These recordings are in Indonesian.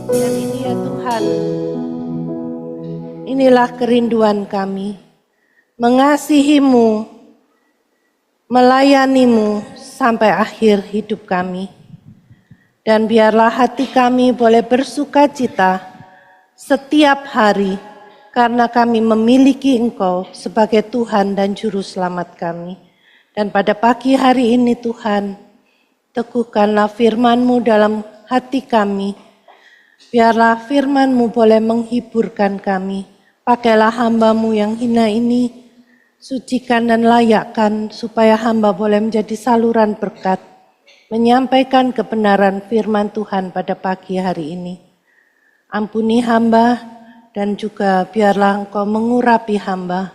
Jadi dia Tuhan, inilah kerinduan kami, mengasihi-Mu, melayani-Mu sampai akhir hidup kami. Dan biarlah hati kami boleh bersuka cita setiap hari, karena kami memiliki Engkau sebagai Tuhan dan Juru Selamat kami. Dan pada pagi hari ini Tuhan, teguhkanlah firman-Mu dalam hati kami. Biarlah firman-Mu boleh menghiburkan kami. Pakailah hamba-Mu yang hina ini, sucikan dan layakkan supaya hamba boleh menjadi saluran berkat, menyampaikan kebenaran firman Tuhan pada pagi hari ini. Ampuni hamba dan juga biarlah Engkau mengurapi hamba.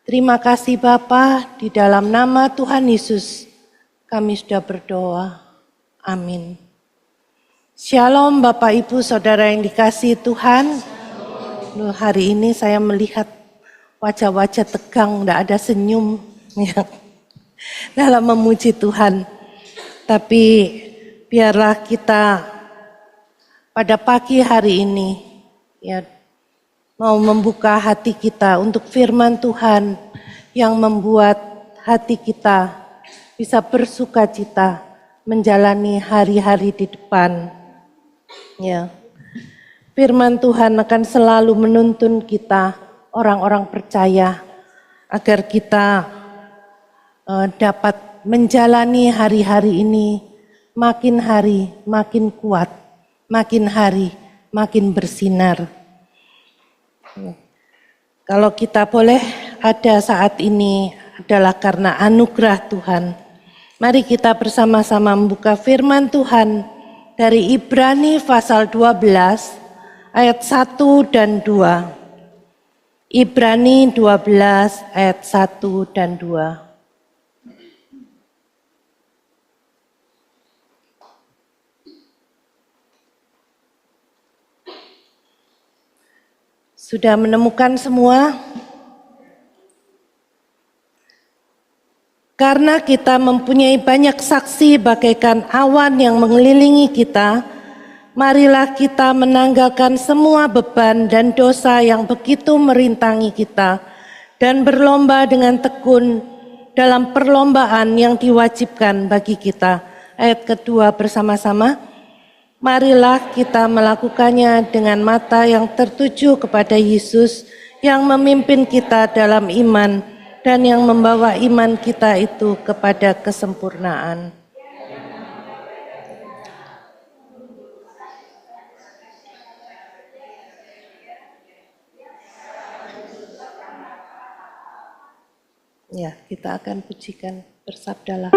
Terima kasih Bapa, di dalam nama Tuhan Yesus kami sudah berdoa. Amin. Shalom Bapak Ibu Saudara yang dikasihi Tuhan. Hari ini saya melihat wajah-wajah tegang, tidak ada senyum ya, dalam memuji Tuhan. Tapi biarlah kita pada pagi hari ini ya mau membuka hati kita untuk firman Tuhan yang membuat hati kita bisa bersuka cita menjalani hari-hari di depan. Ya. Firman Tuhan akan selalu menuntun kita, orang-orang percaya, agar kita dapat menjalani hari-hari ini makin hari makin kuat, makin hari makin bersinar. Kalau kita boleh ada saat ini adalah karena anugerah Tuhan. Mari kita bersama-sama membuka firman Tuhan dari Ibrani pasal 12 ayat 1 dan 2. Ibrani 12 ayat 1 dan 2. Sudah menemukan semua? Karena kita mempunyai banyak saksi bagaikan awan yang mengelilingi kita, marilah kita menanggalkan semua beban dan dosa yang begitu merintangi kita, dan berlomba dengan tekun dalam perlombaan yang diwajibkan bagi kita. Ayat kedua bersama-sama. Marilah kita melakukannya dengan mata yang tertuju kepada Yesus yang memimpin kita dalam iman dan yang membawa iman kita itu kepada kesempurnaan. Ya, kita akan pujikan, bersabdalah.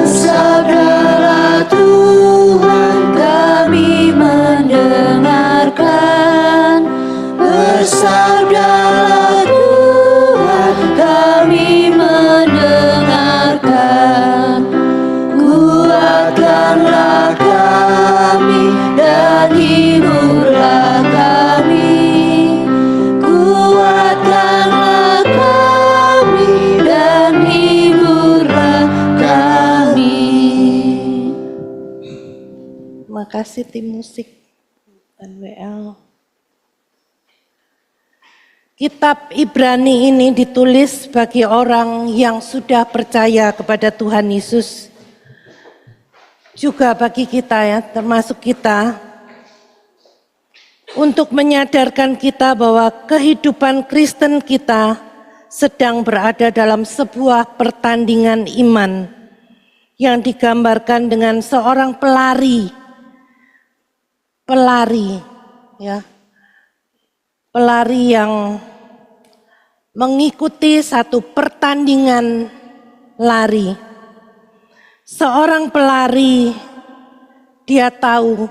Bersabdalah Tuhan, kami mendengarkan. Bersabdalah Tuhan, kami mendengarkan. Kuatkanlah kami dan hiburlah kami. Kuatkanlah kami dan hiburlah kami. Terima kasih tim musik dan WL. Kitab Ibrani ini ditulis bagi orang yang sudah percaya kepada Tuhan Yesus. Juga bagi kita ya, termasuk kita. Untuk menyadarkan kita bahwa kehidupan Kristen kita sedang berada dalam sebuah pertandingan iman yang digambarkan dengan seorang pelari ya. Pelari yang mengikuti satu pertandingan lari. Seorang pelari, dia tahu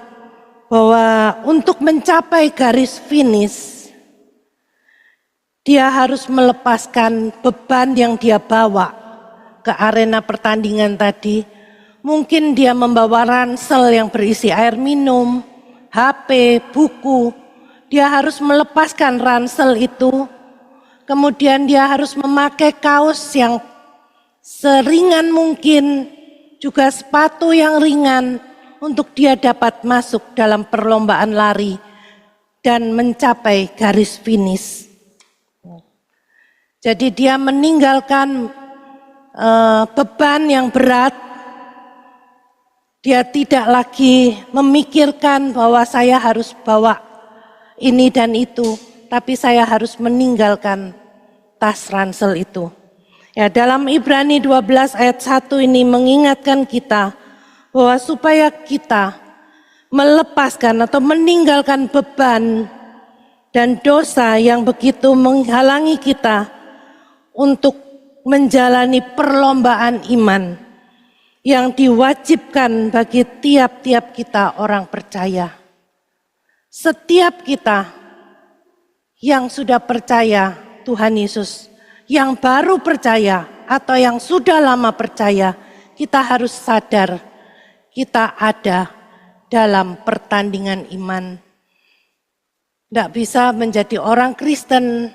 bahwa untuk mencapai garis finish, dia harus melepaskan beban yang dia bawa ke arena pertandingan tadi. Mungkin dia membawa ransel yang berisi air minum, HP, buku. Dia harus melepaskan ransel itu, kemudian dia harus memakai kaos yang seringan mungkin, juga sepatu yang ringan untuk dia dapat masuk dalam perlombaan lari dan mencapai garis finish. Jadi dia meninggalkan beban yang berat. Dia tidak lagi memikirkan bahwa saya harus bawa ini dan itu, tapi saya harus meninggalkan tas ransel itu. Ya, dalam Ibrani 12 ayat 1 ini mengingatkan kita bahwa supaya kita melepaskan atau meninggalkan beban dan dosa yang begitu menghalangi kita untuk menjalani perlombaan iman yang diwajibkan bagi tiap-tiap kita orang percaya. Setiap kita yang sudah percaya Tuhan Yesus, yang baru percaya atau yang sudah lama percaya, kita harus sadar kita ada dalam pertandingan iman. Tidak bisa menjadi orang Kristen,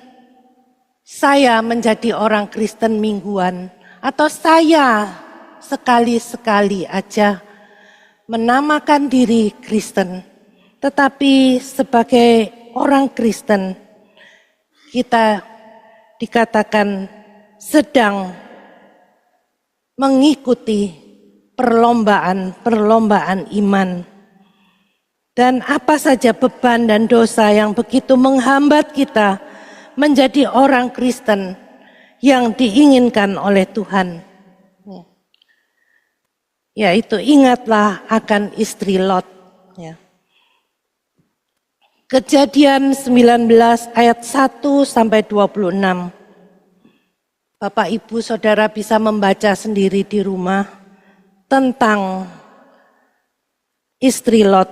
saya menjadi orang Kristen mingguan, atau saya sekali-sekali aja menamakan diri Kristen. Tetapi sebagai orang Kristen, kita dikatakan sedang mengikuti perlombaan iman. Dan apa saja beban dan dosa yang begitu menghambat kita menjadi orang Kristen yang diinginkan oleh Tuhan. Yaitu ingatlah akan istri Lot. Ya. Kejadian 19 ayat 1 sampai 26. Bapak Ibu Saudara bisa membaca sendiri di rumah tentang istri Lot.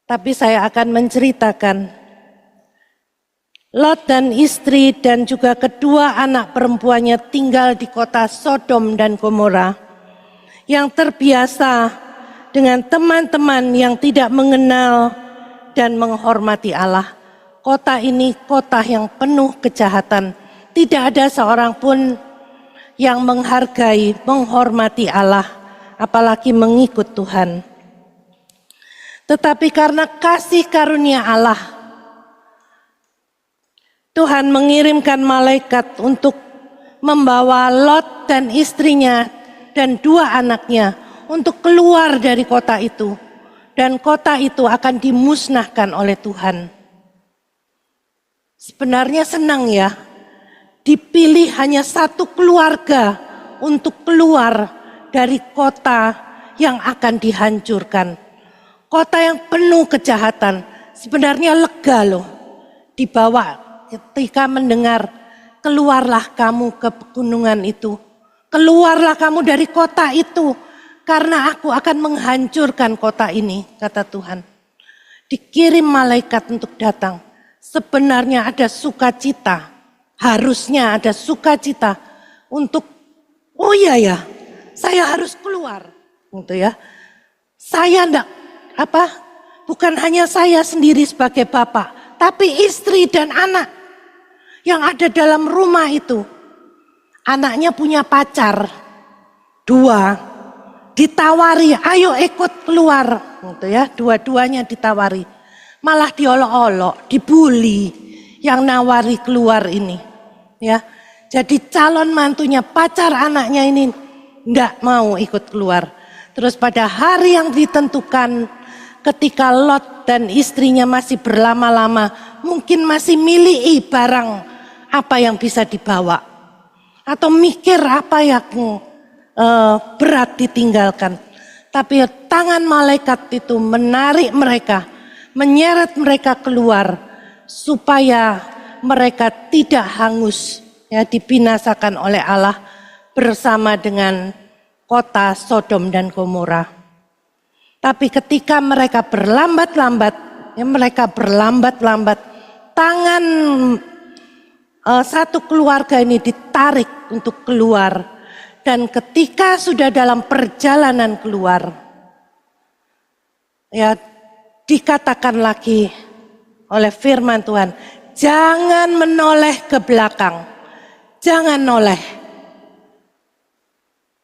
Tapi saya akan menceritakan Lot dan istri dan juga kedua anak perempuannya tinggal di kota Sodom dan Gomora yang terbiasa dengan teman-teman yang tidak mengenal dan menghormati Allah. Kota ini kota yang penuh kejahatan. Tidak ada seorang pun yang menghargai, menghormati Allah, apalagi mengikut Tuhan. Tetapi karena kasih karunia Allah, Tuhan mengirimkan malaikat untuk membawa Lot dan istrinya dan dua anaknya untuk keluar dari kota itu. Dan kota itu akan dimusnahkan oleh Tuhan. Sebenarnya senang ya, dipilih hanya satu keluarga untuk keluar dari kota yang akan dihancurkan. Kota yang penuh kejahatan, sebenarnya lega loh. Dibawa ketika mendengar, keluarlah kamu ke pegunungan itu. Keluarlah kamu dari kota itu. Karena aku akan menghancurkan kota ini, kata Tuhan. Dikirim malaikat untuk datang. Sebenarnya ada sukacita, harusnya ada sukacita untuk, oh iya ya, saya harus keluar, gitu ya. Saya enggak, bukan hanya saya sendiri sebagai bapak, tapi istri dan anak yang ada dalam rumah itu. Anaknya punya pacar, 2. Ditawari, ayo ikut keluar, gitu ya. Dua-duanya ditawari, malah diolok-olok, dibully yang nawari keluar ini, ya. Jadi calon mantunya, pacar anaknya ini enggak mau ikut keluar. Terus pada hari yang ditentukan, ketika Lot dan istrinya masih berlama-lama, mungkin masih milih barang apa yang bisa dibawa, atau mikir apa yang berat ditinggalkan. Tapi tangan malaikat itu menarik mereka, menyeret mereka keluar supaya mereka tidak hangus, ya, dibinasakan oleh Allah bersama dengan kota Sodom dan Gomora. Tapi ketika mereka berlambat-lambat, tangan satu keluarga ini ditarik untuk keluar. Dan ketika sudah dalam perjalanan keluar, ya, dikatakan lagi oleh firman Tuhan, jangan menoleh ke belakang, jangan noleh.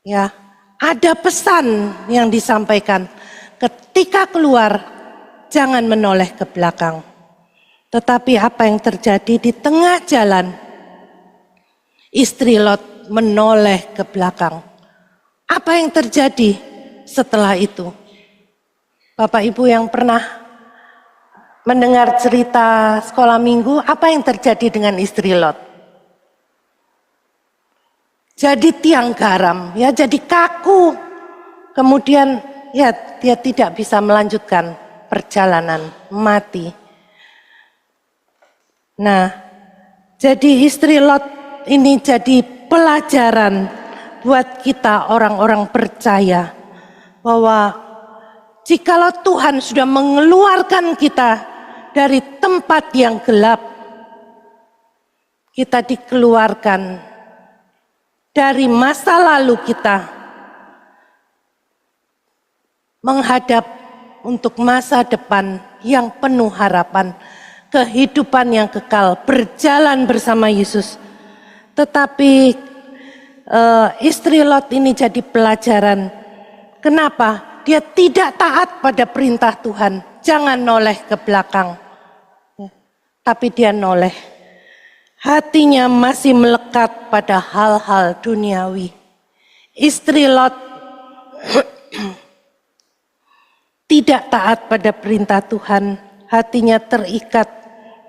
Ya, ada pesan yang disampaikan. Ketika keluar, jangan menoleh ke belakang. Tetapi apa yang terjadi di tengah jalan? Istri Lot menoleh ke belakang. Apa yang terjadi setelah itu? Bapak Ibu yang pernah mendengar cerita sekolah minggu, apa yang terjadi dengan istri Lot? Jadi tiang garam, ya jadi kaku. Kemudian ya dia tidak bisa melanjutkan perjalanan, mati. Nah, jadi istri Lot ini jadi pelajaran buat kita orang-orang percaya bahwa jikalau Tuhan sudah mengeluarkan kita dari tempat yang gelap, kita dikeluarkan dari masa lalu kita menghadap untuk masa depan yang penuh harapan, kehidupan yang kekal, berjalan bersama Yesus. Tetapi istri Lot ini jadi pelajaran. Kenapa? Dia tidak taat pada perintah Tuhan. Jangan noleh ke belakang. Tapi dia noleh. Hatinya masih melekat pada hal-hal duniawi. Istri Lot tidak taat pada perintah Tuhan. Hatinya terikat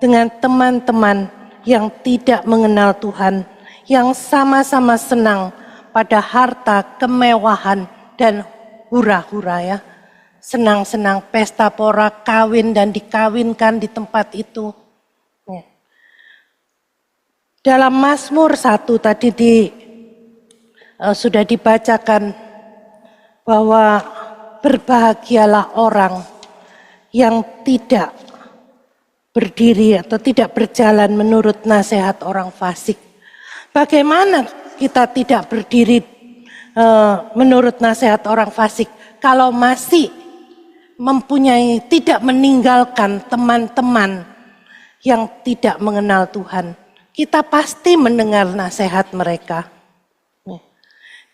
dengan teman-teman yang tidak mengenal Tuhan, yang sama-sama senang pada harta, kemewahan, dan hura-hura ya. Senang-senang pesta pora, kawin dan dikawinkan di tempat itu. Dalam Mazmur 1 tadi sudah dibacakan bahwa berbahagialah orang yang tidak berdiri atau tidak berjalan menurut nasihat orang fasik. Bagaimana kita tidak berdiri menurut nasihat orang fasik kalau masih mempunyai, tidak meninggalkan teman-teman yang tidak mengenal Tuhan? Kita pasti mendengar nasihat mereka.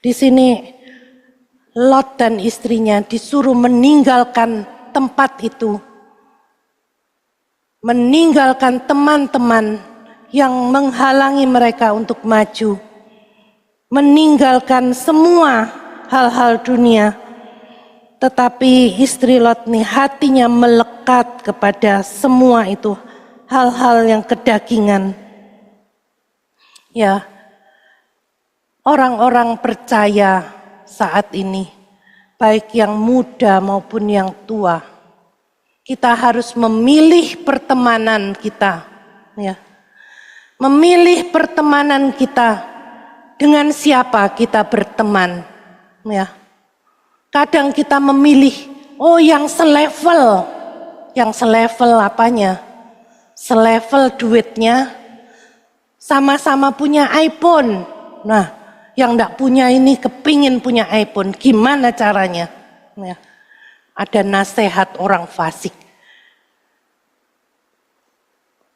Di sini Lot dan istrinya disuruh meninggalkan tempat itu. Meninggalkan teman-teman yang menghalangi mereka untuk maju. Meninggalkan semua hal-hal dunia. Tetapi istri Lot nih hatinya melekat kepada semua itu. Hal-hal yang kedagingan. Ya, orang-orang percaya saat ini, baik yang muda maupun yang tua, kita harus memilih pertemanan kita, ya, memilih pertemanan kita dengan siapa kita berteman, ya. Kadang kita memilih, yang selevel apanya, selevel duitnya. Sama-sama punya iPhone. Nah, yang enggak punya ini kepingin punya iPhone. Gimana caranya? Ya, ada nasihat orang fasik.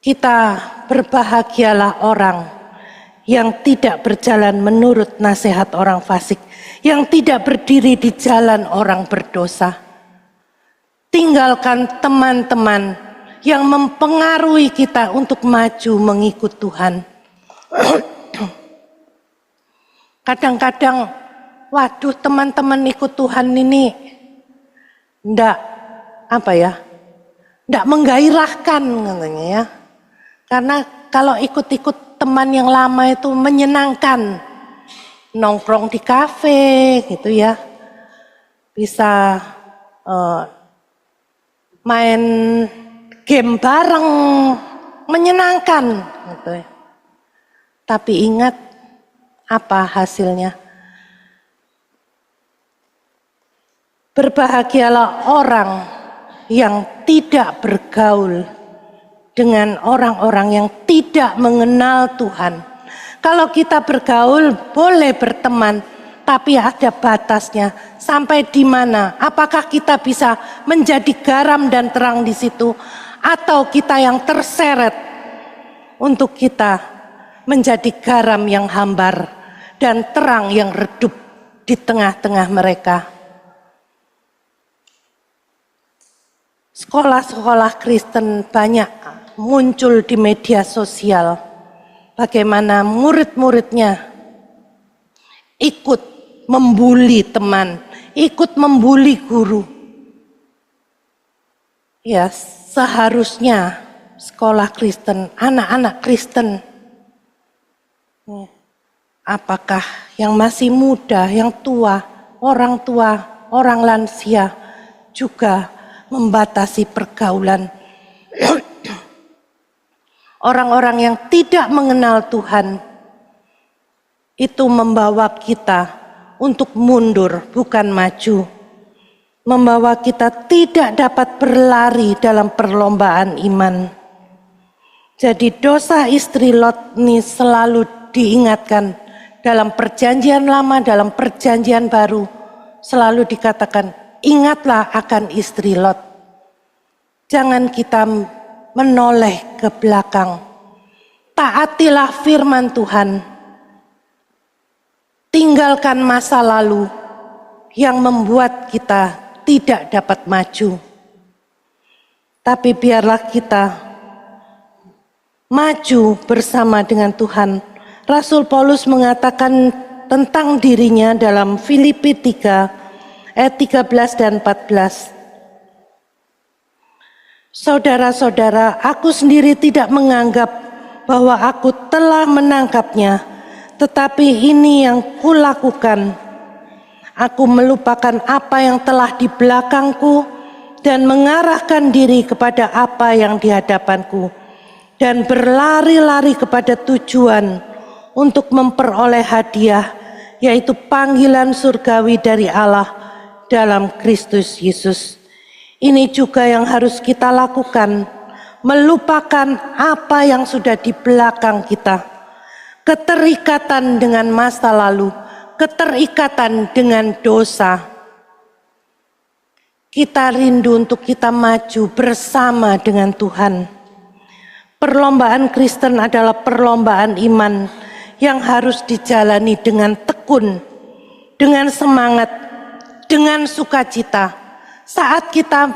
Kita berbahagialah orang yang tidak berjalan menurut nasihat orang fasik. Yang tidak berdiri di jalan orang berdosa. Tinggalkan teman-teman yang mempengaruhi kita untuk maju mengikut Tuhan. Kadang-kadang, waduh teman-teman ikut Tuhan ini enggak menggairahkan katanya ya. Karena kalau ikut-ikut teman yang lama itu menyenangkan. Nongkrong di kafe gitu ya. Bisa main game bareng, menyenangkan gitu ya. Tapi ingat apa hasilnya? Berbahagialah orang yang tidak bergaul dengan orang-orang yang tidak mengenal Tuhan. Kalau kita bergaul boleh berteman, tapi ada batasnya. Sampai di mana? Apakah kita bisa menjadi garam dan terang di situ? Atau kita yang terseret untuk kita menjadi garam yang hambar dan terang yang redup di tengah-tengah mereka. Sekolah-sekolah Kristen banyak muncul di media sosial. Bagaimana murid-muridnya ikut membuli teman, ikut membuli guru. Ya, seharusnya sekolah Kristen, anak-anak Kristen, apakah yang masih muda, yang tua, orang lansia juga membatasi pergaulan. Orang-orang yang tidak mengenal Tuhan itu membawa kita untuk mundur, bukan maju. Membawa kita tidak dapat berlari dalam perlombaan iman. Jadi dosa istri Lot ini selalu diingatkan dalam perjanjian lama, dalam perjanjian baru. Selalu dikatakan, ingatlah akan istri Lot. Jangan kita menoleh ke belakang. Taatilah firman Tuhan. Tinggalkan masa lalu yang membuat kita tidak dapat maju. Tapi biarlah kita maju bersama dengan Tuhan. Rasul Paulus mengatakan tentang dirinya dalam Filipi 3 ayat 13 dan 14. Saudara-saudara, aku sendiri tidak menganggap bahwa aku telah menangkapnya, tetapi ini yang kulakukan. Aku melupakan apa yang telah di belakangku dan mengarahkan diri kepada apa yang di hadapanku dan berlari-lari kepada tujuan untuk memperoleh hadiah, yaitu panggilan surgawi dari Allah dalam Kristus Yesus. Ini juga yang harus kita lakukan, melupakan apa yang sudah di belakang kita. Keterikatan dengan masa lalu, keterikatan dengan dosa. Kita rindu untuk kita maju bersama dengan Tuhan. Perlombaan Kristen adalah perlombaan iman yang harus dijalani dengan tekun, dengan semangat, dengan sukacita. Saat kita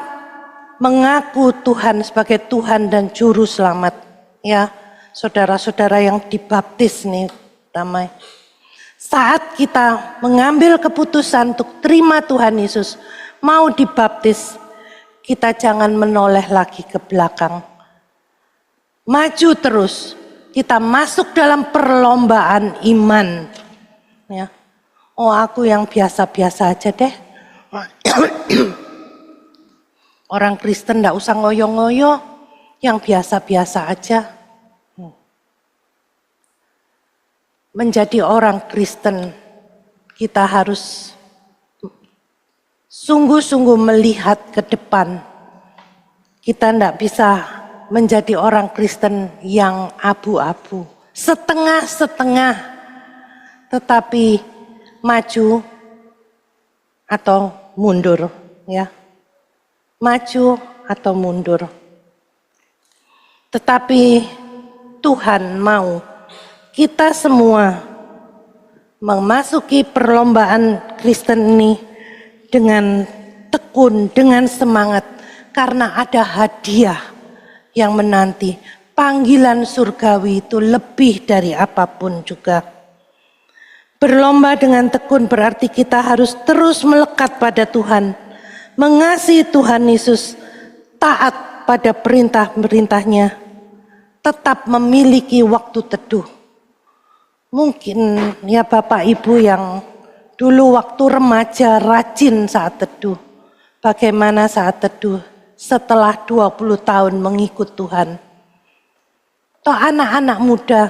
mengaku Tuhan sebagai Tuhan dan Juru Selamat, ya saudara-saudara yang dibaptis nih, damai. Saat kita mengambil keputusan untuk terima Tuhan Yesus, mau dibaptis, kita jangan menoleh lagi ke belakang. Maju terus, kita masuk dalam perlombaan iman. Ya. Oh, aku yang biasa-biasa aja deh. Orang Kristen enggak usah ngoyo-ngoyo, yang biasa-biasa aja. Menjadi orang Kristen, kita harus sungguh-sungguh melihat ke depan. Kita enggak bisa menjadi orang Kristen yang abu-abu, setengah-setengah, tetapi maju atau mundur, ya. Maju atau mundur. Tetapi Tuhan mau kita semua memasuki perlombaan Kristen ini dengan tekun, dengan semangat, karena ada hadiah yang menanti. Panggilan surgawi itu lebih dari apapun juga. Berlomba dengan tekun berarti kita harus terus melekat pada Tuhan, mengasihi Tuhan Yesus, taat pada perintah-perintahnya, tetap memiliki waktu teduh. Mungkin ya Bapak Ibu yang dulu waktu remaja rajin saat teduh. Bagaimana saat teduh setelah 20 tahun mengikut Tuhan. Atau anak-anak muda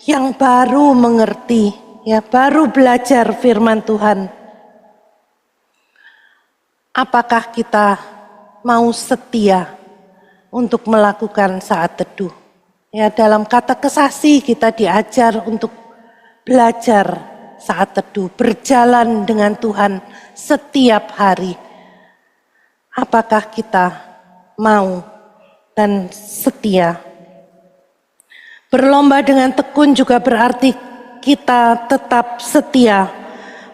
yang baru mengerti, ya baru belajar firman Tuhan. Apakah kita mau setia untuk melakukan saat teduh? Ya, dalam kata kesasi kita diajar untuk belajar saat teduh, berjalan dengan Tuhan setiap hari. Apakah kita mau dan setia? Berlomba dengan tekun juga berarti kita tetap setia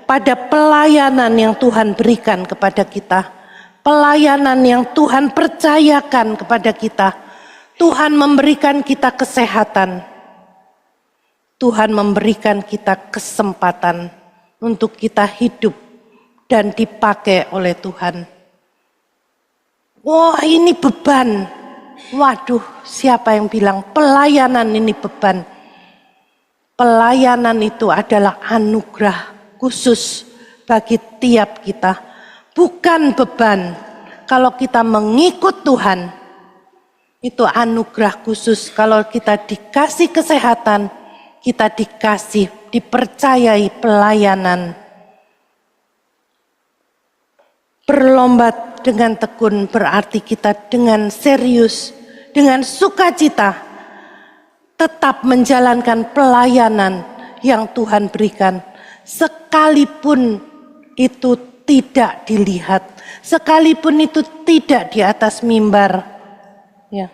pada pelayanan yang Tuhan berikan kepada kita, pelayanan yang Tuhan percayakan kepada kita. Tuhan memberikan kita kesehatan, Tuhan memberikan kita kesempatan untuk kita hidup dan dipakai oleh Tuhan. Wah, ini beban. Waduh, siapa yang bilang pelayanan ini beban? Pelayanan itu adalah anugerah khusus bagi tiap kita, bukan beban. Kalau kita mengikut Tuhan, itu anugerah khusus. Kalau kita dikasih kesehatan, kita dipercayai pelayanan. Berlomba dengan tekun berarti kita dengan serius, dengan sukacita, tetap menjalankan pelayanan yang Tuhan berikan. Sekalipun itu tidak dilihat, sekalipun itu tidak di atas mimbar, ya.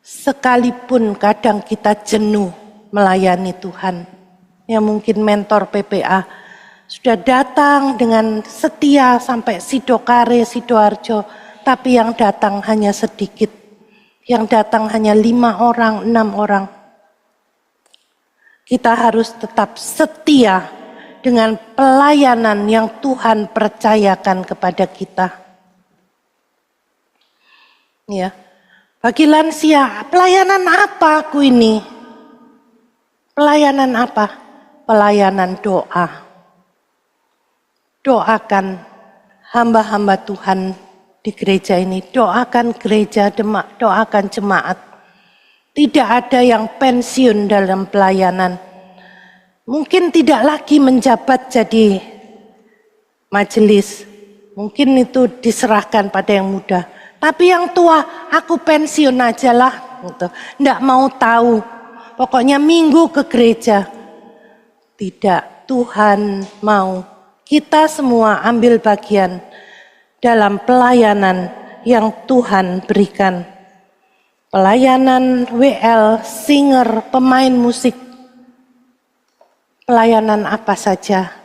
Sekalipun kadang kita jenuh melayani Tuhan. Ya mungkin mentor PPA sudah datang dengan setia sampai Sidokare, Sidoarjo, tapi yang datang hanya sedikit. Yang datang hanya 5 orang, 6 orang. Kita harus tetap setia dengan pelayanan yang Tuhan percayakan kepada kita. Ya, bagi lansia, pelayanan apa aku ini? Pelayanan apa? Pelayanan doa. Doakan hamba-hamba Tuhan di gereja ini, doakan gereja, doakan jemaat. Tidak ada yang pensiun dalam pelayanan. Mungkin tidak lagi menjabat jadi majelis. Mungkin itu diserahkan pada yang muda. Tapi yang tua, aku pensiun aja lah. Gitu. Nggak mau tahu. Pokoknya minggu ke gereja. Tidak, Tuhan mau kita semua ambil bagian dalam pelayanan yang Tuhan berikan. Pelayanan WL, singer, pemain musik. Pelayanan apa saja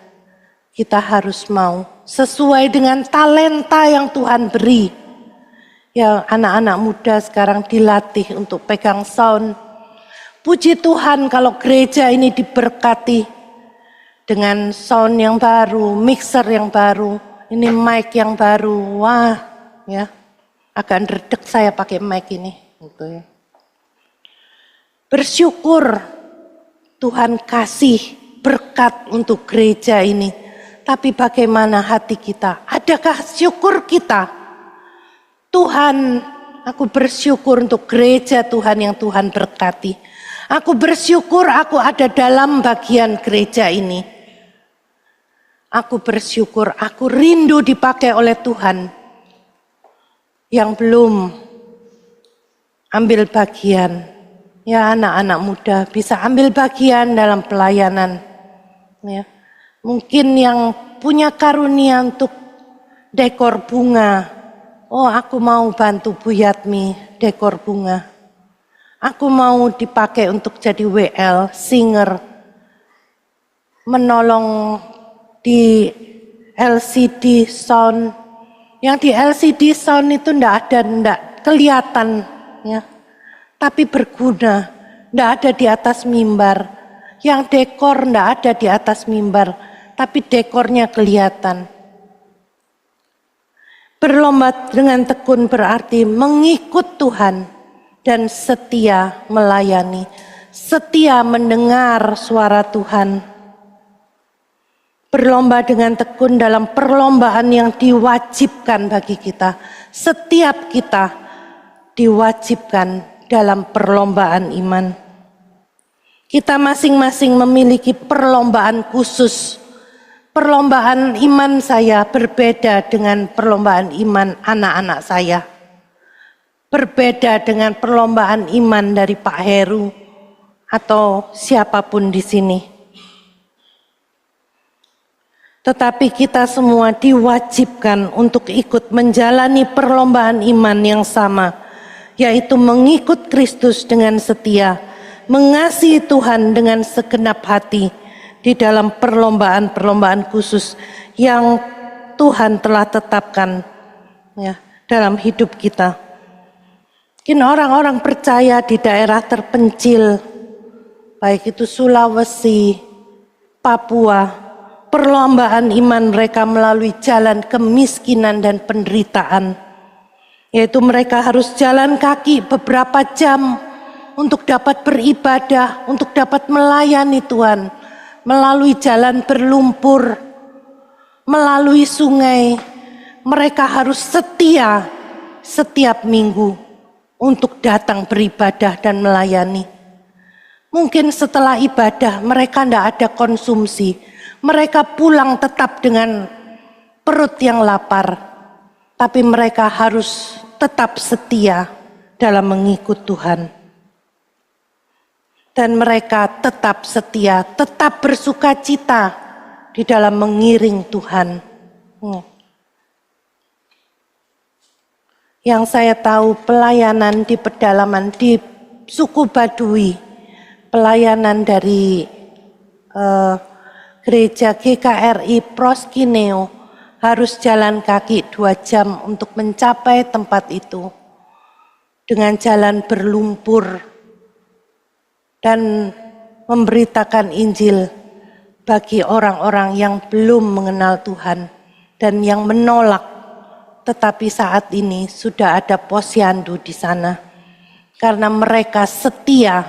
kita harus mau sesuai dengan talenta yang Tuhan beri. Ya, anak-anak muda sekarang dilatih untuk pegang sound. Puji Tuhan kalau gereja ini diberkati dengan sound yang baru, mixer yang baru, ini mic yang baru. Wah, ya. Agak redek saya pakai mic ini, gitu ya. Bersyukur Tuhan kasih berkat untuk gereja ini. Tapi bagaimana hati kita? Adakah syukur kita? Tuhan, aku bersyukur untuk gereja Tuhan yang Tuhan berkati. Aku bersyukur aku ada dalam bagian gereja ini. Aku bersyukur aku rindu dipakai oleh Tuhan. Yang belum ambil bagian, ya anak-anak muda bisa ambil bagian dalam pelayanan. Ya. Mungkin yang punya karunia untuk dekor bunga. Oh, aku mau bantu Bu Yatmi dekor bunga. Aku mau dipakai untuk jadi WL, singer. Menolong di LCD sound. Yang di LCD sound itu enggak kelihatan. Ya. Tapi berguna. Enggak ada di atas mimbar. Yang dekor enggak ada di atas mimbar. Tapi dekornya kelihatan. Berlomba dengan tekun berarti mengikut Tuhan dan setia melayani, setia mendengar suara Tuhan. Berlomba dengan tekun dalam perlombaan yang diwajibkan bagi kita. Setiap kita diwajibkan dalam perlombaan iman. Kita masing-masing memiliki perlombaan khusus. Perlombaan iman saya berbeda dengan perlombaan iman anak-anak saya. Berbeda dengan perlombaan iman dari Pak Heru atau siapapun di sini. Tetapi kita semua diwajibkan untuk ikut menjalani perlombaan iman yang sama, yaitu mengikut Kristus dengan setia, mengasihi Tuhan dengan segenap hati, di dalam perlombaan-perlombaan khusus yang Tuhan telah tetapkan ya, dalam hidup kita. Mungkin orang-orang percaya di daerah terpencil, baik itu Sulawesi, Papua, perlombaan iman mereka melalui jalan kemiskinan dan penderitaan. Yaitu mereka harus jalan kaki beberapa jam untuk dapat beribadah, untuk dapat melayani Tuhan. Melalui jalan berlumpur, melalui sungai, mereka harus setia setiap minggu untuk datang beribadah dan melayani. Mungkin setelah ibadah mereka tidak ada konsumsi. Mereka pulang tetap dengan perut yang lapar. Tapi mereka harus tetap setia dalam mengikut Tuhan. Dan mereka tetap setia, tetap bersuka cita di dalam mengiring Tuhan. Yang saya tahu pelayanan di pedalaman di suku Baduy, pelayanan dari gereja GKRI Proskineo harus jalan kaki 2 jam untuk mencapai tempat itu. Dengan jalan berlumpur dan memberitakan Injil bagi orang-orang yang belum mengenal Tuhan dan yang menolak. Tetapi saat ini sudah ada posyandu di sana. Karena mereka setia,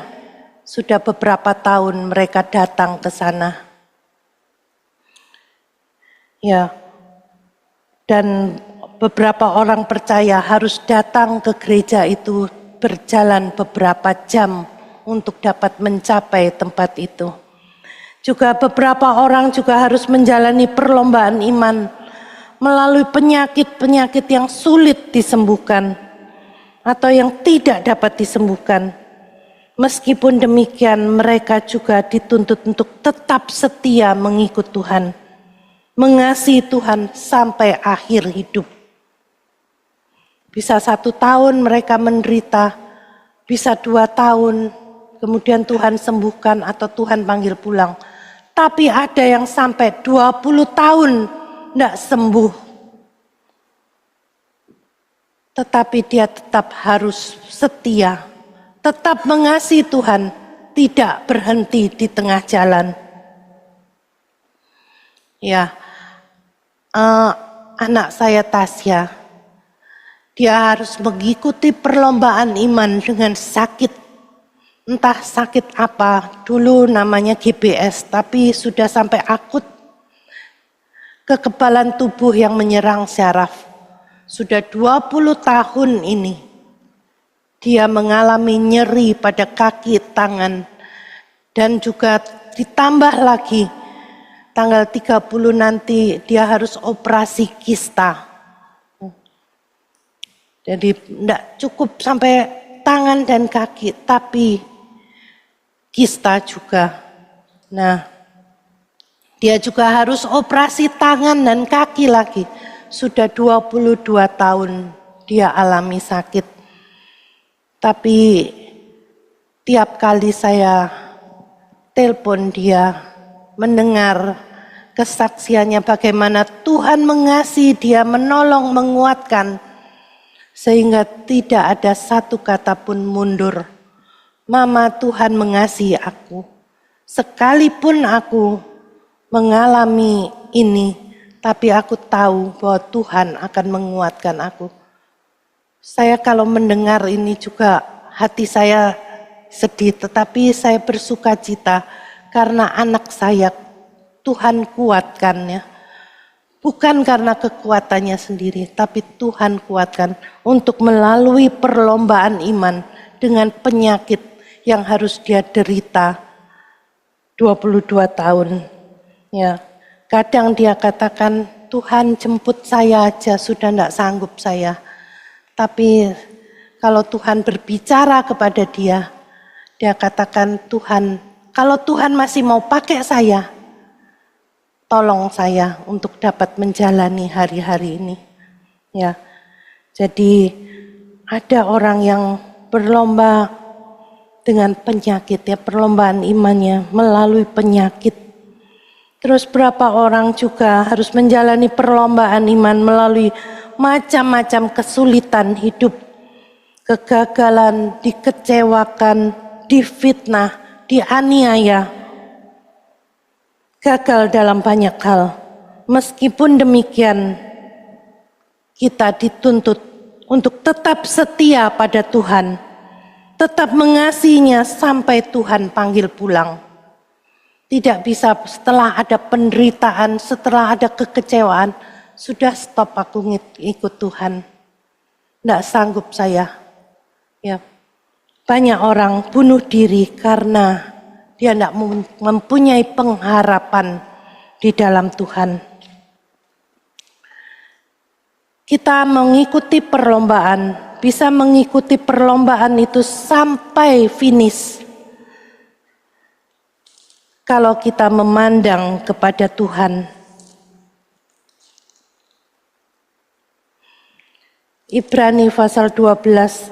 sudah beberapa tahun mereka datang ke sana. Ya, dan beberapa orang percaya harus datang ke gereja itu berjalan beberapa jam untuk dapat mencapai tempat itu. Juga beberapa orang juga harus menjalani perlombaan iman melalui penyakit-penyakit yang sulit disembuhkan atau yang tidak dapat disembuhkan. Meskipun demikian mereka juga dituntut untuk tetap setia mengikut Tuhan, mengasihi Tuhan sampai akhir hidup. Bisa 1 tahun mereka menderita, bisa 2 tahun, kemudian Tuhan sembuhkan atau Tuhan panggil pulang. Tapi ada yang sampai 20 tahun tidak sembuh. Tetapi dia tetap harus setia, tetap mengasihi Tuhan, tidak berhenti di tengah jalan. Ya, anak saya Tasya, dia harus mengikuti perlombaan iman dengan sakit. Entah sakit apa, dulu namanya GBS, tapi sudah sampai akut. Kekebalan tubuh yang menyerang syaraf. Sudah 20 tahun ini dia mengalami nyeri pada kaki, tangan. Dan juga ditambah lagi tanggal 30 nanti dia harus operasi kista. Jadi tidak cukup sampai tangan dan kaki, tapi kista juga. Nah, dia juga harus operasi tangan dan kaki lagi. Sudah 22 tahun dia alami sakit. Tapi tiap kali saya telepon dia, mendengar kesaksiannya bagaimana Tuhan mengasihi dia, menolong, menguatkan. Sehingga tidak ada satu kata pun mundur. Mama, Tuhan mengasihi aku. Sekalipun aku mengalami ini, tapi aku tahu bahwa Tuhan akan menguatkan aku. Saya kalau mendengar ini juga hati saya sedih, tetapi saya bersuka cita karena anak saya Tuhan kuatkannya. Bukan karena kekuatannya sendiri, tapi Tuhan kuatkan untuk melalui perlombaan iman dengan penyakit yang harus dia derita 22 tahun. Ya, kadang dia katakan, Tuhan jemput saya aja, sudah tidak sanggup saya. Tapi kalau Tuhan berbicara kepada dia, dia katakan, Tuhan, kalau Tuhan masih mau pakai saya, tolong saya untuk dapat menjalani hari-hari ini. Ya, jadi ada orang yang berlomba dengan penyakit, ya, perlombaan imannya melalui penyakit. Terus berapa orang juga harus menjalani perlombaan iman melalui macam-macam kesulitan hidup. Kegagalan, dikecewakan, difitnah, dianiaya. Gagal dalam banyak hal. Meskipun demikian, kita dituntut untuk tetap setia pada Tuhan. Tetap mengasihinya sampai Tuhan panggil pulang. Tidak bisa setelah ada penderitaan, setelah ada kekecewaan, sudah stop aku ikut Tuhan. Tidak sanggup saya. Ya, banyak orang bunuh diri karena dia tidak mempunyai pengharapan di dalam Tuhan. Kita mengikuti perlombaan, bisa mengikuti perlombaan itu sampai finish. Kalau kita memandang kepada Tuhan. Ibrani pasal 12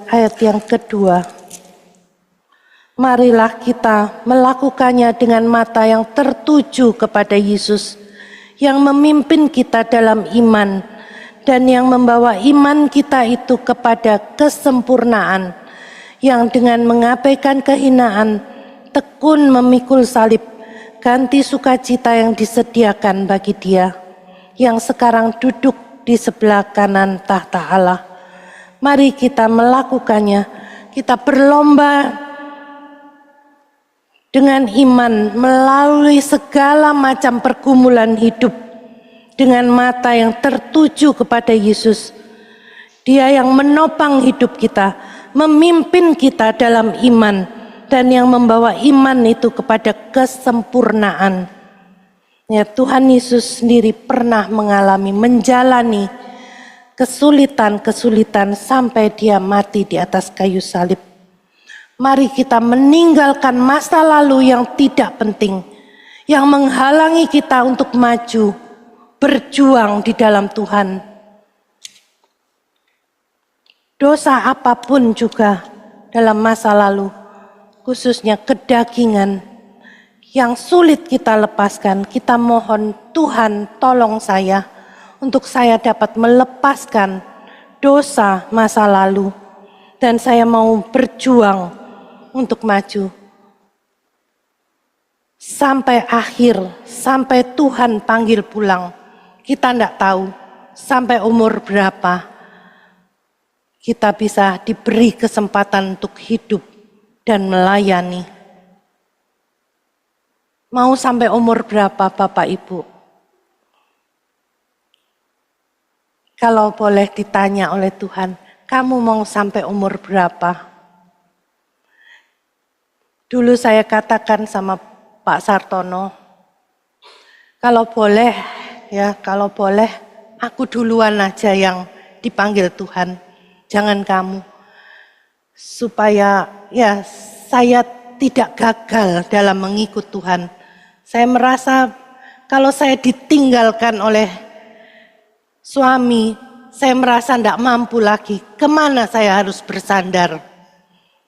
ayat yang kedua. Marilah kita melakukannya dengan mata yang tertuju kepada Yesus, yang memimpin kita dalam iman, dan yang membawa iman kita itu kepada kesempurnaan, yang dengan mengabaikan kehinaan, tekun memikul salib, ganti sukacita yang disediakan bagi Dia, yang sekarang duduk di sebelah kanan tahta Allah. Mari kita melakukannya, kita berlomba dengan iman melalui segala macam pergumulan hidup dengan mata yang tertuju kepada Yesus. Dia yang menopang hidup kita, memimpin kita dalam iman, dan yang membawa iman itu kepada kesempurnaan. Ya, Tuhan Yesus sendiri pernah menjalani kesulitan-kesulitan sampai Dia mati di atas kayu salib. Mari kita meninggalkan masa lalu yang tidak penting, yang menghalangi kita untuk maju, berjuang di dalam Tuhan. Dosa apapun juga dalam masa lalu, khususnya kedagingan, yang sulit kita lepaskan, kita mohon Tuhan tolong saya, untuk saya dapat melepaskan dosa masa lalu. Dan saya mau berjuang untuk maju. Sampai akhir, sampai Tuhan panggil pulang. Kita tidak tahu sampai umur berapa kita bisa diberi kesempatan untuk hidup dan melayani. Mau sampai umur berapa Bapak Ibu? Kalau boleh ditanya oleh Tuhan, kamu mau sampai umur berapa? Dulu saya katakan sama Pak Sartono, kalau boleh aku duluan aja yang dipanggil Tuhan, jangan kamu. Supaya ya saya tidak gagal dalam mengikut Tuhan. Saya merasa kalau saya ditinggalkan oleh suami, saya merasa tidak mampu lagi. Kemana saya harus bersandar?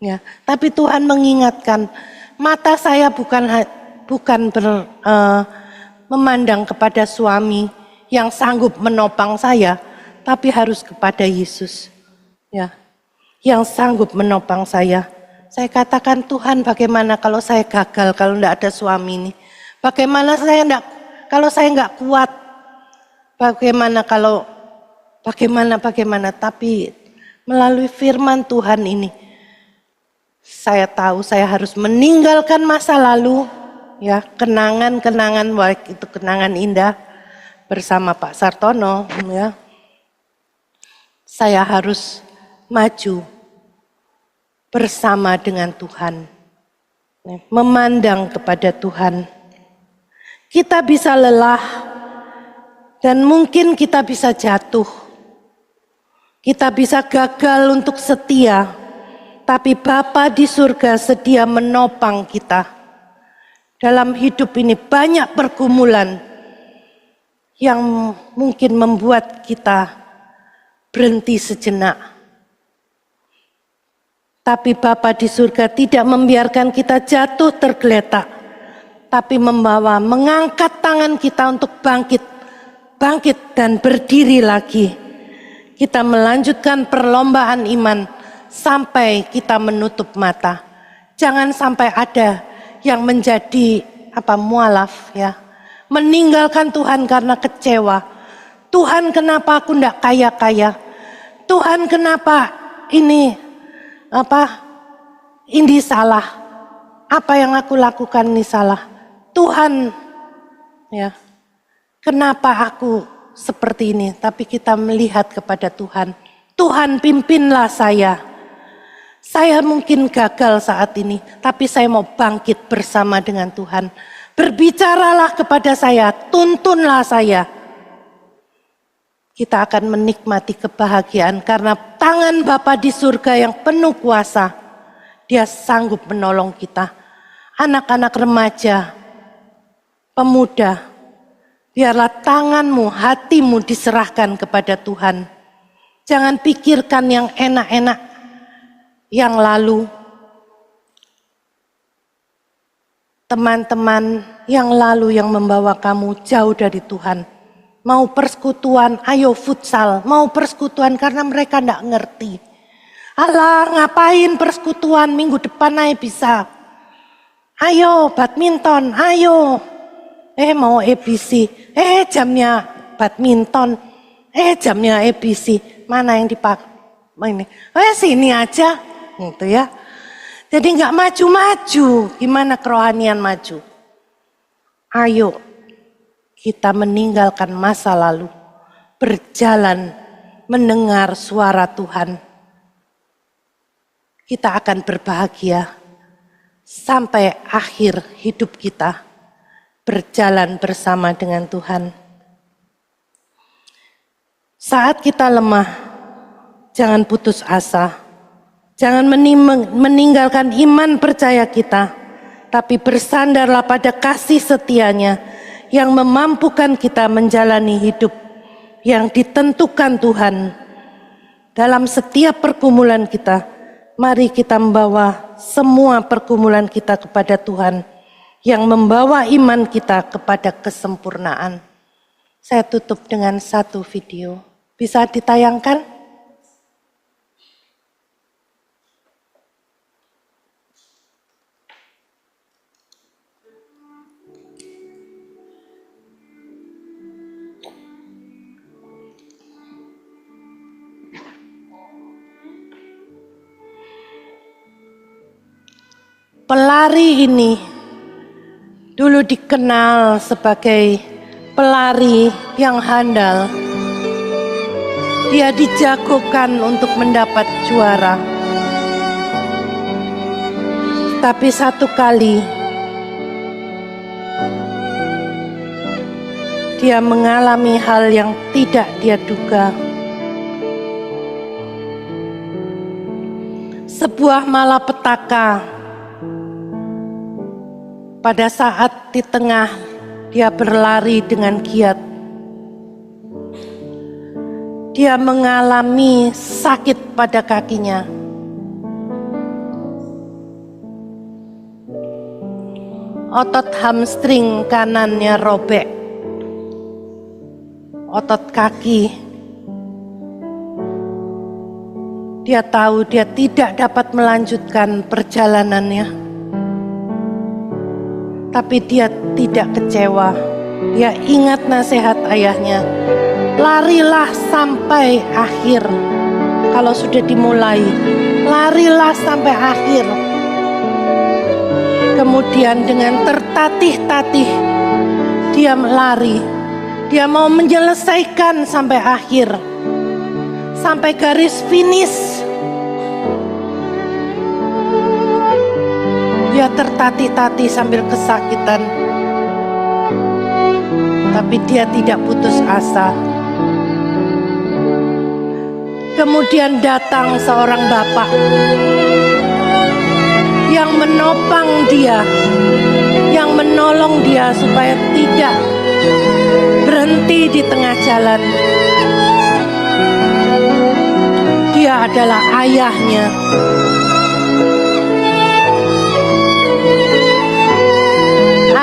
Ya, tapi Tuhan mengingatkan, mata saya bukan memandang kepada suami yang sanggup menopang saya, tapi harus kepada Yesus. Ya, yang sanggup menopang saya. Saya katakan, Tuhan, bagaimana kalau saya gagal, kalau tidak ada suami ini? Bagaimana kalau saya nggak kuat? Bagaimana, tapi melalui firman Tuhan ini, saya tahu saya harus meninggalkan masa lalu, ya, kenangan-kenangan, baik itu kenangan indah bersama Pak Sartono, ya. Saya harus maju bersama dengan Tuhan, memandang kepada Tuhan. Kita bisa lelah, dan mungkin kita bisa jatuh. Kita bisa gagal untuk setia, tapi Bapa di surga sedia menopang kita. Dalam hidup ini banyak pergumulan yang mungkin membuat kita berhenti sejenak. Tapi Bapa di surga tidak membiarkan kita jatuh tergeletak, tapi mengangkat tangan kita untuk bangkit dan berdiri lagi. Kita melanjutkan perlombaan iman sampai kita menutup mata. Jangan sampai ada yang menjadi mualaf ya. Meninggalkan Tuhan karena kecewa. Tuhan, kenapa aku enggak kaya-kaya? Tuhan, kenapa ini salah? Apa yang aku lakukan ini salah? Tuhan, ya. Kenapa aku seperti ini? Tapi kita melihat kepada Tuhan. Tuhan, pimpinlah saya. Saya mungkin gagal saat ini, tapi saya mau bangkit bersama dengan Tuhan. Berbicaralah kepada saya, tuntunlah saya. Kita akan menikmati kebahagiaan karena tangan Bapa di surga yang penuh kuasa. Dia sanggup menolong kita. Anak-anak remaja, pemuda, biarlah tanganmu, hatimu diserahkan kepada Tuhan. Jangan pikirkan yang enak-enak yang lalu. Teman-teman yang lalu yang membawa kamu jauh dari Tuhan. Mau persekutuan, ayo futsal. Mau persekutuan karena mereka tidak ngerti. Alah, ngapain persekutuan, minggu depan aja bisa. Ayo badminton, ayo. Mau ABC, jamnya badminton, jamnya ABC. Mana yang dipakai? Ini. Sini aja, gitu ya. Jadi nggak maju-maju, gimana kerohanian maju? Ayo kita meninggalkan masa lalu, berjalan mendengar suara Tuhan. Kita akan berbahagia sampai akhir hidup kita, berjalan bersama dengan Tuhan. Saat kita lemah, jangan putus asa. Jangan meninggalkan iman percaya kita, tapi bersandarlah pada kasih setianya yang memampukan kita menjalani hidup yang ditentukan Tuhan. Dalam setiap pergumulan kita, mari kita membawa semua pergumulan kita kepada Tuhan yang membawa iman kita kepada kesempurnaan. Saya tutup dengan satu video. Bisa ditayangkan? Pelari ini dulu dikenal sebagai pelari yang handal. Dia dijagokan untuk mendapat juara. Tapi satu kali dia mengalami hal yang tidak dia duga. Sebuah malapetaka. Pada saat di tengah dia berlari dengan giat, dia mengalami sakit pada kakinya. Otot hamstring kanannya robek, otot kaki. Dia tahu dia tidak dapat melanjutkan perjalanannya. Tapi dia tidak kecewa. Dia ingat nasihat ayahnya. Larilah sampai akhir. Kalau sudah dimulai, larilah sampai akhir. Kemudian dengan tertatih-tatih, dia lari. Dia mau menyelesaikan sampai akhir. Sampai garis finish. Dia tertatih-tatih sambil kesakitan. Tapi dia tidak putus asa. Kemudian datang seorang bapak yang menopang dia, yang menolong dia supaya tidak berhenti di tengah jalan. Dia adalah ayahnya.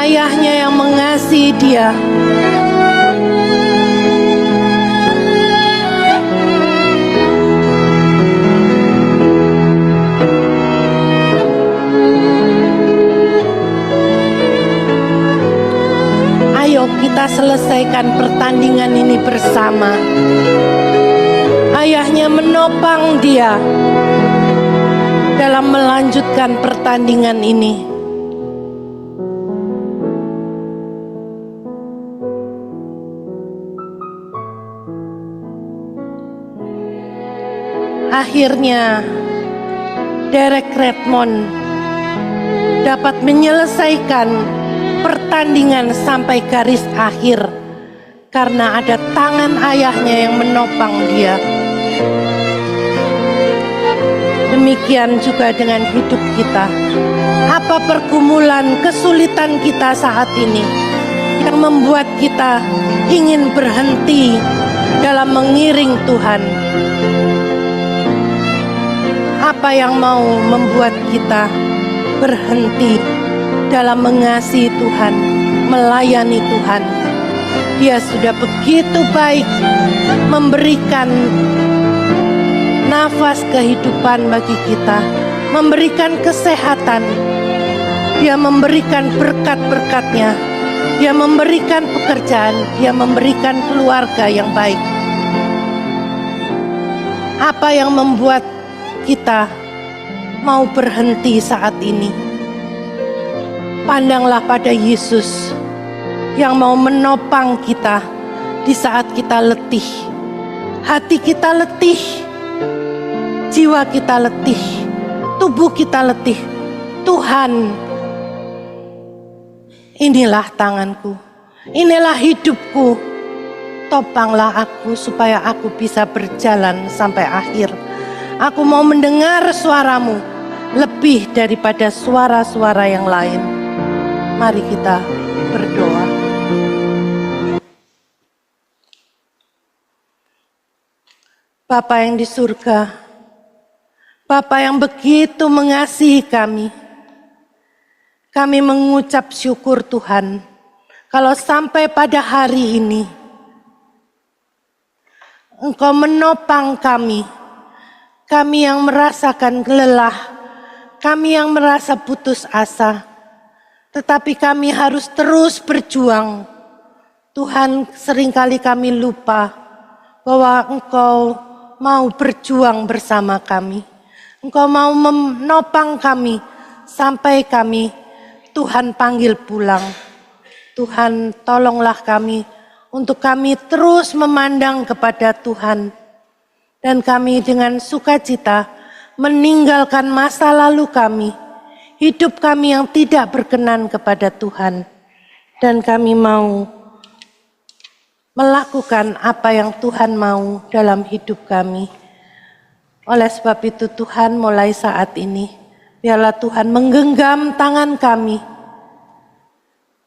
ayahnya yang mengasihi dia. Ayo kita selesaikan pertandingan ini bersama. Ayahnya menopang dia dalam melanjutkan pertandingan ini. Akhirnya Derek Redmond dapat menyelesaikan pertandingan sampai garis akhir karena ada tangan ayahnya yang menopang dia. Demikian juga dengan hidup kita. Apa pergumulan, kesulitan kita saat ini yang membuat kita ingin berhenti dalam mengiring Tuhan? Apa yang mau membuat kita berhenti dalam mengasihi Tuhan, melayani Tuhan? Dia sudah begitu baik memberikan nafas kehidupan bagi kita, memberikan kesehatan. Dia memberikan berkat-berkatnya, dia memberikan pekerjaan, dia memberikan keluarga yang baik. Apa yang membuat kita mau berhenti saat ini? Pandanglah pada Yesus yang mau menopang kita di saat kita letih. Hati kita letih, jiwa kita letih, tubuh kita letih. Tuhan, inilah tanganku, inilah hidupku. Topanglah aku supaya aku bisa berjalan sampai akhir. Aku mau mendengar suaramu lebih daripada suara-suara yang lain. Mari kita berdoa. Bapa yang di surga, Bapa yang begitu mengasihi kami mengucap syukur Tuhan, kalau sampai pada hari ini Engkau menopang kami yang merasakan lelah, kami yang merasa putus asa, tetapi kami harus terus berjuang. Tuhan, seringkali kami lupa bahwa Engkau mau berjuang bersama kami. Engkau mau menopang kami sampai kami Tuhan panggil pulang. Tuhan, tolonglah kami untuk kami terus memandang kepada Tuhan. Dan kami dengan sukacita meninggalkan masa lalu kami, hidup kami yang tidak berkenan kepada Tuhan. Dan kami mau melakukan apa yang Tuhan mau dalam hidup kami. Oleh sebab itu Tuhan, mulai saat ini, biarlah Tuhan menggenggam tangan kami.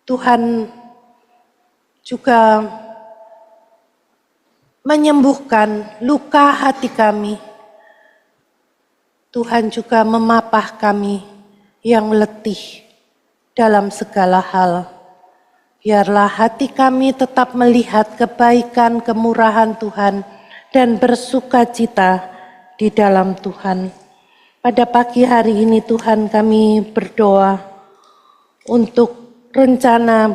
Tuhan juga menyembuhkan luka hati kami. Tuhan juga memapah kami yang letih dalam segala hal. Biarlah hati kami tetap melihat kebaikan, kemurahan Tuhan dan bersukacita di dalam Tuhan. Pada pagi hari ini Tuhan, kami berdoa untuk rencana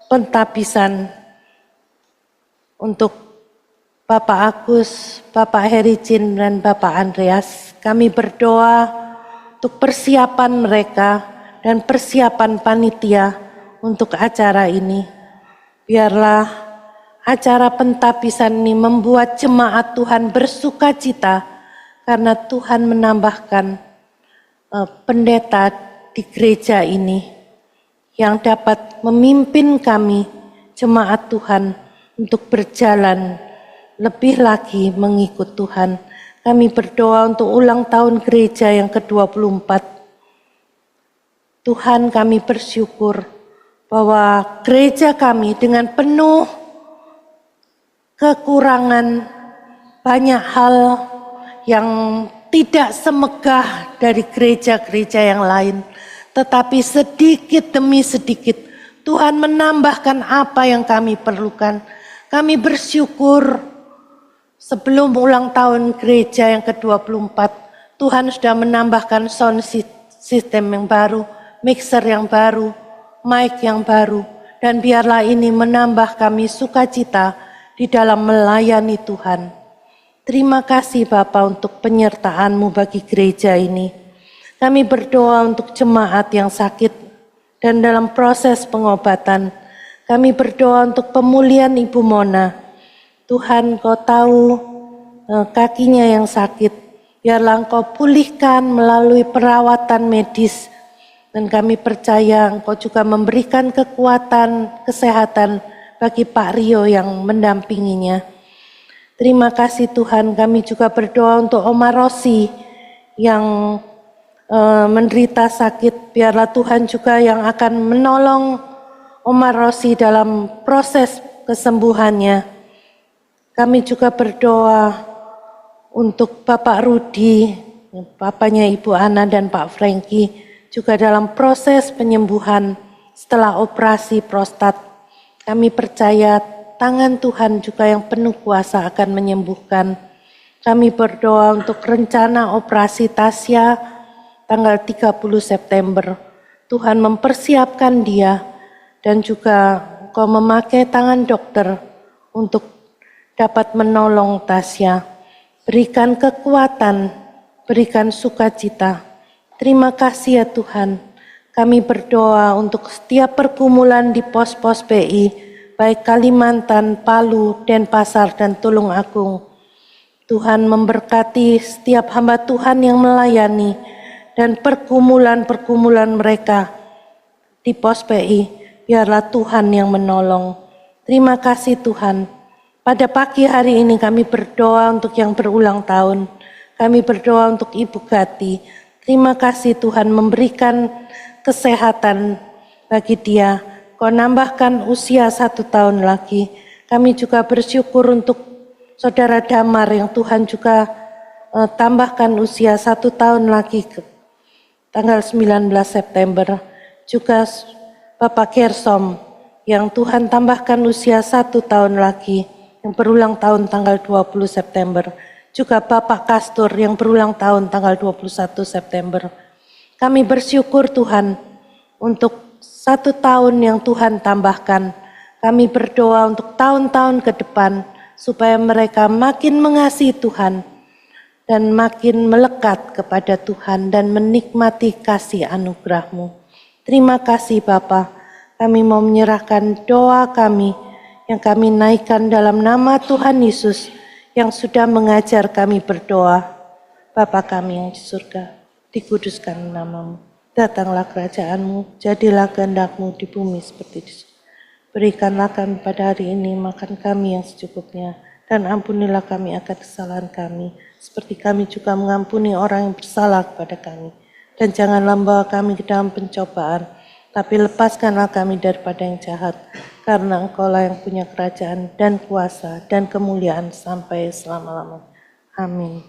pentabisan untuk Bapak Agus, Bapak Herijin, dan Bapak Andreas. Kami berdoa untuk persiapan mereka dan persiapan panitia untuk acara ini. Biarlah acara pentabisan ini membuat jemaat Tuhan bersukacita karena Tuhan menambahkan pendeta di gereja ini yang dapat memimpin kami, jemaat Tuhan, untuk berjalan lebih lagi mengikut Tuhan. Kami berdoa untuk ulang tahun gereja yang ke-24. Tuhan, kami bersyukur bahwa gereja kami dengan penuh kekurangan, banyak hal yang tidak semegah dari gereja-gereja yang lain. Tetapi sedikit demi sedikit Tuhan menambahkan apa yang kami perlukan. Kami bersyukur sebelum ulang tahun gereja yang ke-24, Tuhan sudah menambahkan sound system yang baru, mixer yang baru, mic yang baru. Dan biarlah ini menambah kami sukacita di dalam melayani Tuhan. Terima kasih Bapa untuk penyertaan-Mu bagi gereja ini. Kami berdoa untuk jemaat yang sakit dan dalam proses pengobatan. Kami berdoa untuk pemulihan Ibu Mona. Tuhan, Kau tahu kakinya yang sakit. Biarlah Engkau pulihkan melalui perawatan medis. Dan kami percaya Engkau juga memberikan kekuatan, kesehatan bagi Pak Rio yang mendampinginya. Terima kasih Tuhan, kami juga berdoa untuk Oma Rosi yang menderita sakit. Biarlah Tuhan juga yang akan menolong Oma Rosi dalam proses kesembuhannya. Kami juga berdoa untuk Bapak Rudi, papanya Ibu Ana dan Pak Franky, juga dalam proses penyembuhan setelah operasi prostat. Kami percaya tangan Tuhan juga yang penuh kuasa akan menyembuhkan. Kami berdoa untuk rencana operasi Tasya tanggal 30 September. Tuhan mempersiapkan dia dan juga Kau memakai tangan dokter untuk dapat menolong Tasya. Berikan kekuatan, berikan sukacita. Terima kasih ya Tuhan. Kami berdoa untuk setiap pergumulan di pos-pos PI, baik Kalimantan, Palu, Denpasar, dan Tulungagung. Tuhan memberkati setiap hamba Tuhan yang melayani dan pergumulan-pergumulan mereka di pos PI. Biarlah Tuhan yang menolong. Terima kasih Tuhan. Pada pagi hari ini kami berdoa untuk yang berulang tahun. Kami berdoa untuk Ibu Gati. Terima kasih Tuhan memberikan kesehatan bagi dia. Kau nambahkan usia 1 tahun lagi. Kami juga bersyukur untuk Saudara Damar yang Tuhan juga tambahkan usia 1 tahun lagi ke tanggal 19 September. Juga Bapak Gersom yang Tuhan tambahkan usia 1 tahun lagi yang berulang tahun tanggal 20 September. Juga Bapak Kastur yang berulang tahun tanggal 21 September. Kami bersyukur Tuhan untuk 1 tahun yang Tuhan tambahkan. Kami berdoa untuk tahun-tahun ke depan supaya mereka makin mengasihi Tuhan dan makin melekat kepada Tuhan dan menikmati kasih anugerah-Mu. Terima kasih Bapa. Kami mau menyerahkan doa kami yang kami naikkan dalam nama Tuhan Yesus yang sudah mengajar kami berdoa. Bapa kami yang di surga, dikuduskan nama-Mu. Datanglah kerajaan-Mu, jadilah kehendak-Mu di bumi seperti di surga. Berikanlah kami pada hari ini makan kami yang secukupnya, dan ampunilah kami akan kesalahan kami, seperti kami juga mengampuni orang yang bersalah kepada kami. Dan janganlah membawa kami ke dalam pencobaan, tapi lepaskanlah kami daripada yang jahat, karena Engkau-lah yang punya kerajaan dan kuasa dan kemuliaan sampai selama-lamanya. Amin.